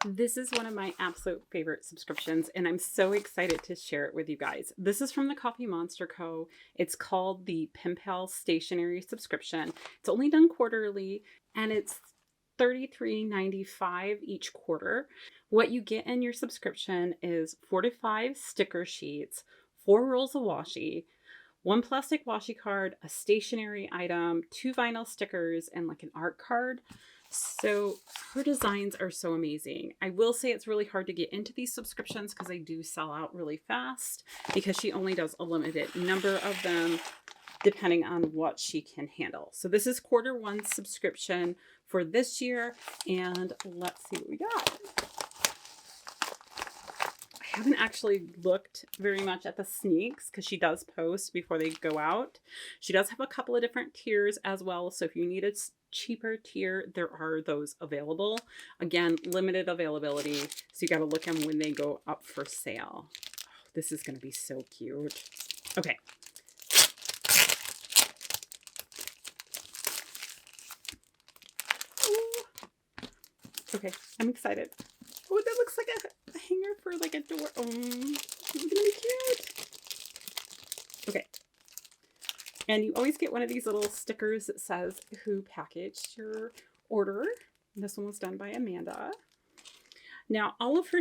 This is one of my absolute favorite subscriptions, and I'm so excited to share it with you guys. This is from the Coffee Monsterz Co. It's called the Pen Pal Stationery subscription. It's only done quarterly, and it's $33.95 each quarter. What you get in your subscription is 4 to 5 sticker sheets, 4 rolls of washi, 1 plastic washi card, a stationery item, 2 vinyl stickers, and like an art card. So her designs are so amazing. I will say it's really hard to get into these subscriptions because they do sell out really fast because she only does a limited number of them depending on what she can handle. So this is quarter 1 subscription for this year, and let's see what we got. I haven't actually looked very much at the sneaks because she does post before they go out. She does have a couple of different tiers as well, so if you need a cheaper tier, there are those available. Again, limited availability, so you got to look at them when they go up for sale. Oh, this is going to be so cute. Okay. Ooh. Okay, I'm excited. Oh, that looks like a hanger for like a door. Oh, it's gonna be cute. Okay. And you always get one of these little stickers that says who packaged your order. This one was done by Amanda. Now, all of her,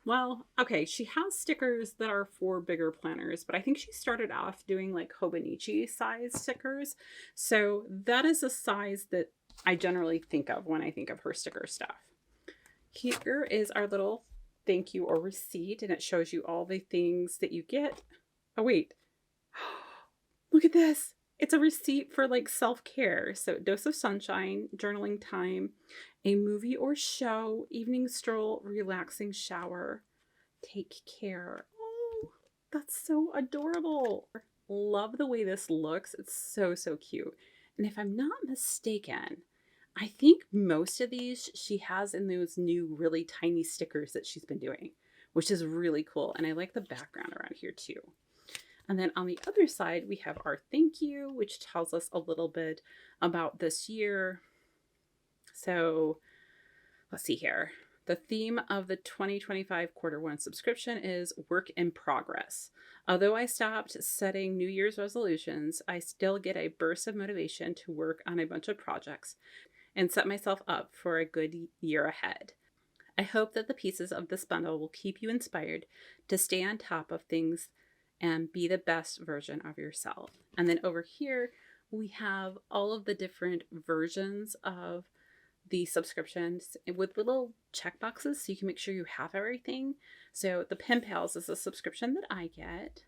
well, okay, she has stickers that are for bigger planners, but I think she started off doing like Hobonichi size stickers. So that is a size that I generally think of when I think of her sticker stuff. Here is our little thank you or receipt, and it shows you all the things that you get. Oh, wait. Look at this. It's a receipt for like self-care. So dose of sunshine, journaling time, a movie or show, evening stroll, relaxing shower, take care. Oh, that's so adorable. Love the way this looks. It's so, so cute. And if I'm not mistaken, I think most of these she has in those new really tiny stickers that she's been doing, which is really cool. And I like the background around here too. And then on the other side, we have our thank you, which tells us a little bit about this year. So let's see here. The theme of the 2025 quarter 1 subscription is work in progress. Although I stopped setting New Year's resolutions, I still get a burst of motivation to work on a bunch of projects and set myself up for a good year ahead. I hope that the pieces of this bundle will keep you inspired to stay on top of things and be the best version of yourself. And then over here, we have all of the different versions of the subscriptions with little check boxes so you can make sure you have everything. So the Pen Pals is a subscription that I get.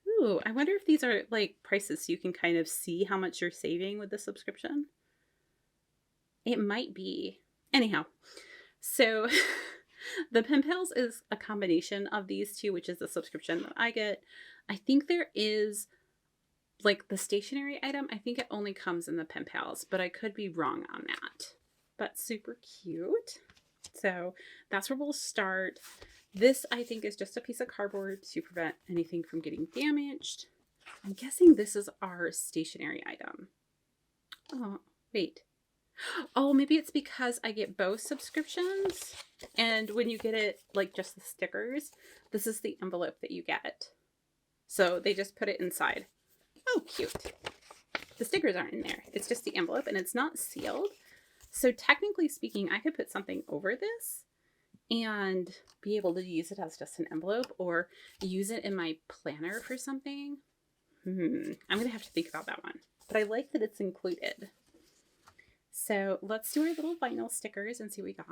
Ooh, I wonder if these are like prices so you can kind of see how much you're saving with the subscription. It might be. Anyhow, so the Pen Pals is a combination of these two, which is the subscription that I get. I think there is like the stationery item. I think it only comes in the Pen Pals, but I could be wrong on that. But super cute. So that's where we'll start. This, I think, is just a piece of cardboard to prevent anything from getting damaged. I'm guessing this is our stationery item. Oh, wait. Oh, maybe it's because I get both subscriptions. And when you get it, like just the stickers, this is the envelope that you get. So they just put it inside. Oh, cute. The stickers aren't in there. It's just the envelope and it's not sealed. So technically speaking, I could put something over this and be able to use it as just an envelope or use it in my planner for something. I'm going to have to think about that one. But I like that it's included. So let's do our little vinyl stickers and see what we got.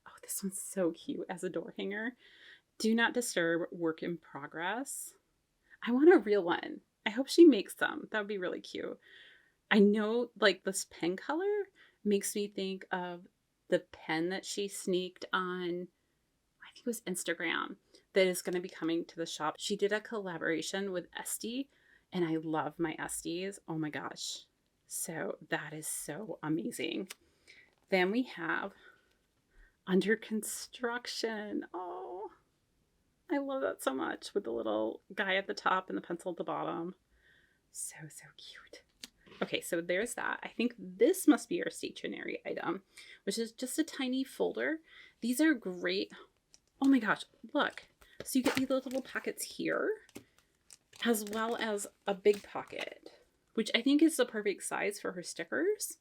Oh, this one's so cute as a door hanger. Do not disturb, work in progress. I want a real one. I hope she makes them. That would be really cute. I know like this pen color makes me think of the pen that she sneaked on, I think it was Instagram, that is going to be coming to the shop. She did a collaboration with Esty and I love my Esties. Oh my gosh. So that is so amazing. Then we have under construction. Oh, I love that so much with the little guy at the top and the pencil at the bottom. So, so cute. Okay, so there's that. I think this must be our stationery item, which is just a tiny folder. These are great. Oh my gosh, look. So you get these little pockets here, as well as a big pocket, which I think is the perfect size for her stickers.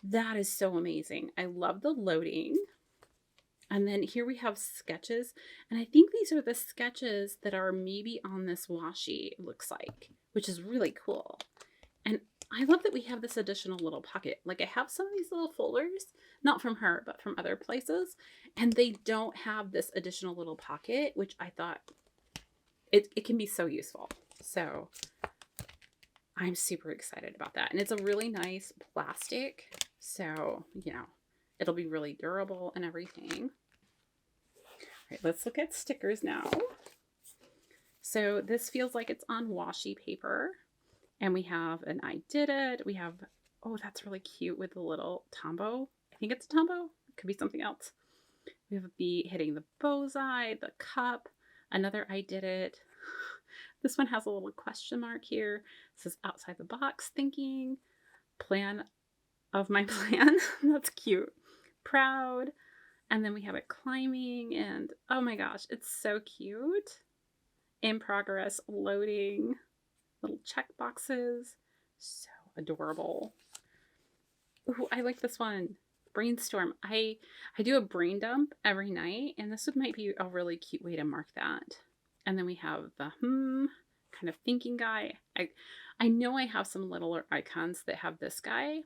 That is so amazing. I love the loading. And then here we have sketches. And I think these are the sketches that are maybe on this washi, it looks like, which is really cool. And I love that we have this additional little pocket. Like I have some of these little folders, not from her, but from other places. And they don't have this additional little pocket, which I thought it can be so useful. So I'm super excited about that. And it's a really nice plastic. So, you know, it'll be really durable and everything. All right, let's look at stickers now. So this feels like it's on washi paper. And we have an I did it. We have, oh, that's really cute with the little Tombow. I think it's a Tombow. It could be something else. We have the hitting the bullseye, the cup, another I did it. This one has a little question mark here. It says outside the box thinking, plan of my plan. That's cute. Proud. And then we have it climbing and oh my gosh, it's so cute. In progress, loading, little check boxes. So adorable. Ooh, I like this one. Brainstorm. I do a brain dump every night, and this might be a really cute way to mark that. And then we have the kind of thinking guy. I know I have some little icons that have this guy.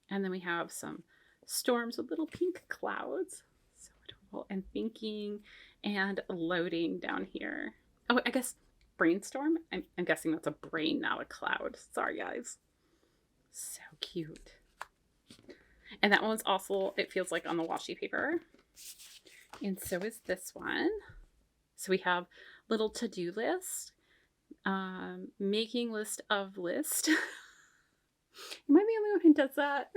And then we have some storms with little pink clouds. So adorable. And thinking and loading down here. Oh, I guess brainstorm. I'm guessing that's a brain, not a cloud. Sorry, guys. So cute. And that one's also, it feels like on the washi paper. And so is this one. So we have little to-do list, making list of list. Am I the only one who does that?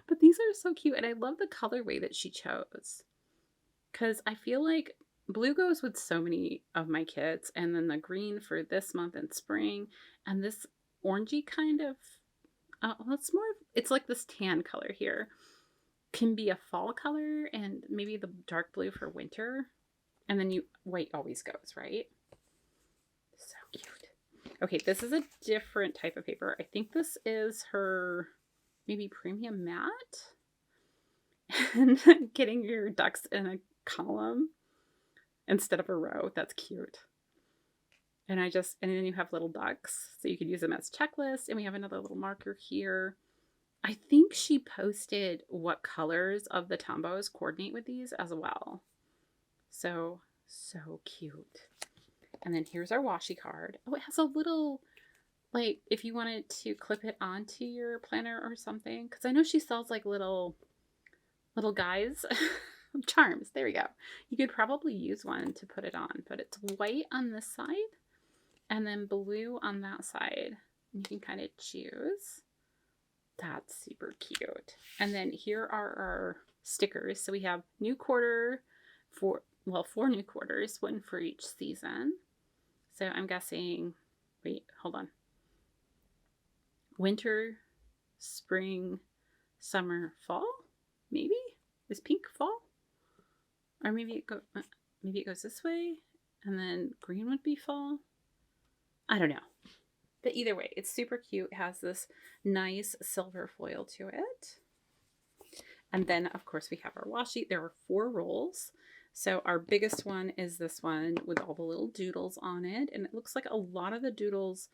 But these are so cute. And I love the colorway that she chose. Because I feel like blue goes with so many of my kits. And then the green for this month in spring. And this orangey kind of, well, it's more, it's like this tan color here. Can be a fall color and maybe the dark blue for winter. And then white always goes, right? So cute. Okay, this is a different type of paper. I think this is her maybe premium matte. And getting your ducks in a column instead of a row. That's cute. And then you have little ducks. So you could use them as checklists. And we have another little marker here. I think she posted what colors of the Tombows coordinate with these as well. So cute. And then here's our washi card. Oh, it has a little, like, if you wanted to clip it onto your planner or something. Because I know she sells, like, little guys. Charms. There we go. You could probably use one to put it on. But it's white on this side. And then blue on that side. And you can kind of choose. That's super cute. And then here are our stickers. So we have new quarter for, well, 4 new quarters, one for each season. So I'm guessing, wait, hold on. Winter, spring, summer, fall, maybe? Is pink fall? Or maybe it goes this way, and then green would be fall. I don't know. But either way, it's super cute. It has this nice silver foil to it. And then, of course, we have our washi. There are 4 rolls. So our biggest one is this one with all the little doodles on it. And it looks like a lot of the doodles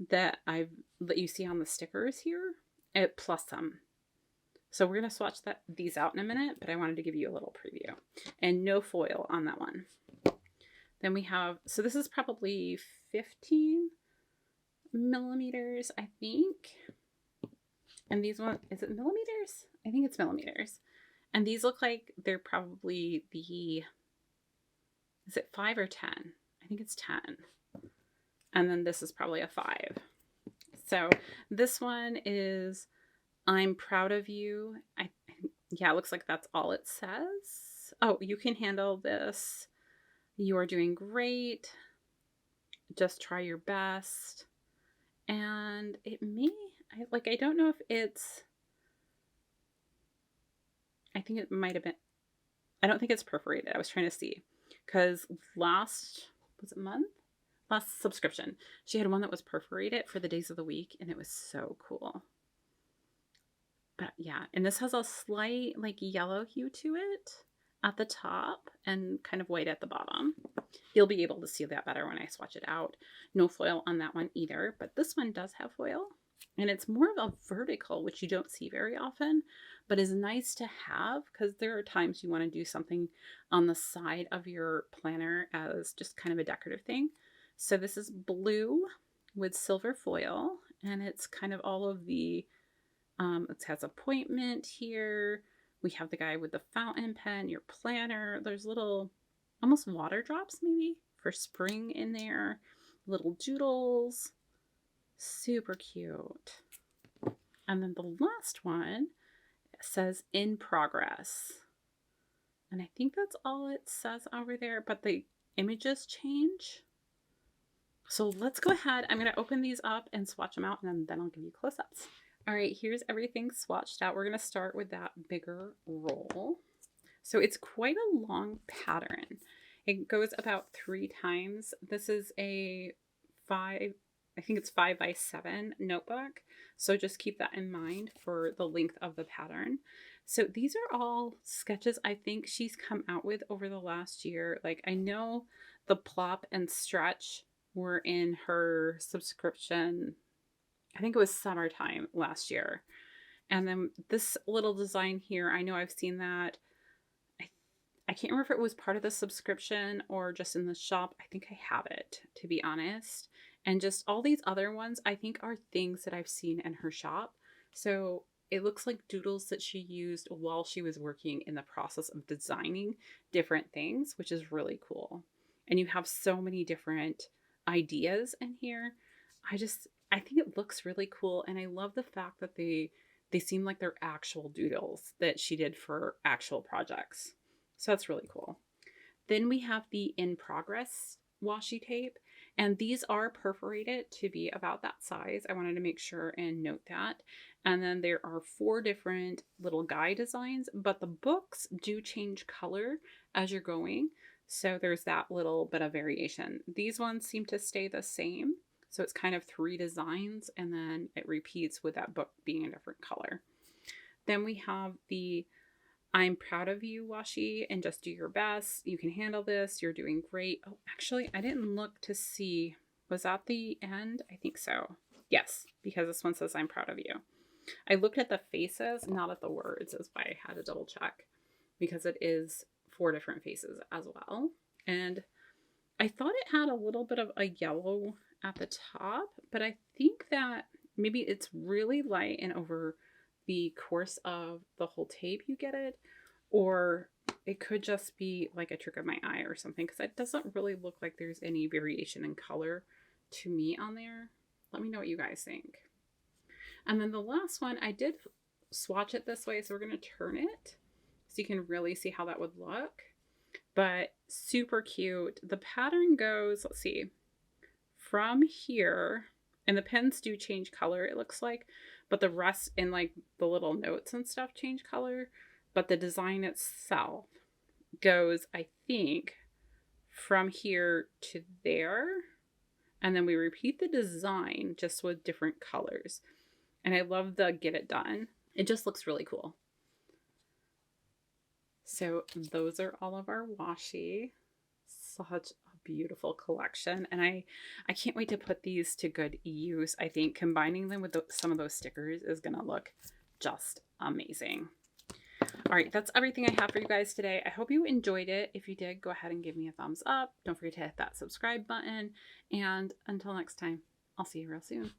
that you see on the stickers here, plus some. So we're going to swatch these out in a minute, but I wanted to give you a little preview. And no foil on that one. Then we have, so this is probably 15 millimeters, I think. And these one, is it millimeters? I think it's millimeters. And these look like they're probably is it 5 or 10? I think it's 10. And then this is probably a 5. So this one is, I'm proud of you. Yeah, it looks like that's all it says. Oh, you can handle this. You are doing great. Just try your best. And it may, I don't know if it's, I think it might have been, I don't think it's perforated. I was trying to see because was it month? Last subscription, she had one that was perforated for the days of the week and it was so cool. But yeah, and this has a slight like yellow hue to it at the top and kind of white at the bottom. You'll be able to see that better when I swatch it out. No foil on that one either, but this one does have foil. And it's more of a vertical, which you don't see very often, but is nice to have because there are times you want to do something on the side of your planner as just kind of a decorative thing. So this is blue with silver foil, and it's kind of all of the, it has appointment here. We have the guy with the fountain pen, your planner. There's little, almost water drops maybe for spring in there. Little doodles. Super cute. And then the last one says in progress. And I think that's all it says over there, but the images change. So let's go ahead. I'm going to open these up and swatch them out, and then I'll give you close-ups. All right, here's everything swatched out. We're going to start with that bigger roll. So it's quite a long pattern. It goes about 3 times. This is a 5 by 7 notebook. So just keep that in mind for the length of the pattern. So these are all sketches I think she's come out with over the last year. Like I know the plop and stretch were in her subscription. I think it was summertime last year. And then this little design here, I know I've seen that. I can't remember if it was part of the subscription or just in the shop. I think I have it, to be honest. And just all these other ones, I think are things that I've seen in her shop. So it looks like doodles that she used while she was working in the process of designing different things, which is really cool. And you have so many different ideas in here. I think it looks really cool. And I love the fact that they seem like they're actual doodles that she did for actual projects. So that's really cool. Then we have the in progress washi tape, and these are perforated to be about that size. I wanted to make sure and note that. And then there are 4 different little guy designs, but the books do change color as you're going. So there's that little bit of variation. These ones seem to stay the same. So it's kind of 3 designs and then it repeats with that book being a different color. Then we have the I'm proud of you washi and just do your best. You can handle this. You're doing great. Oh, actually, I didn't look to see. Was that the end? I think so. Yes, because this one says I'm proud of you. I looked at the faces, not at the words, is why I had to double check because it is 4 different faces as well. And I thought it had a little bit of a yellow at the top, but I think that maybe it's really light and over the course of the whole tape you get it, or it could just be like a trick of my eye or something because it doesn't really look like there's any variation in color to me on there. Let me know what you guys think. And then the last one, I did swatch it this way, so we're going to turn it so you can really see how that would look. But super cute. The pattern goes, let's see, from here, and the pens do change color, it looks like, but the rest in like the little notes and stuff change color. But the design itself goes, I think, from here to there. And then we repeat the design just with different colors. And I love the get it done. It just looks really cool. So those are all of our washi. Such a beautiful collection. And I can't wait to put these to good use. I think combining them with some of those stickers is going to look just amazing. All right, that's everything I have for you guys today. I hope you enjoyed it. If you did, go ahead and give me a thumbs up. Don't forget to hit that subscribe button. And until next time, I'll see you real soon.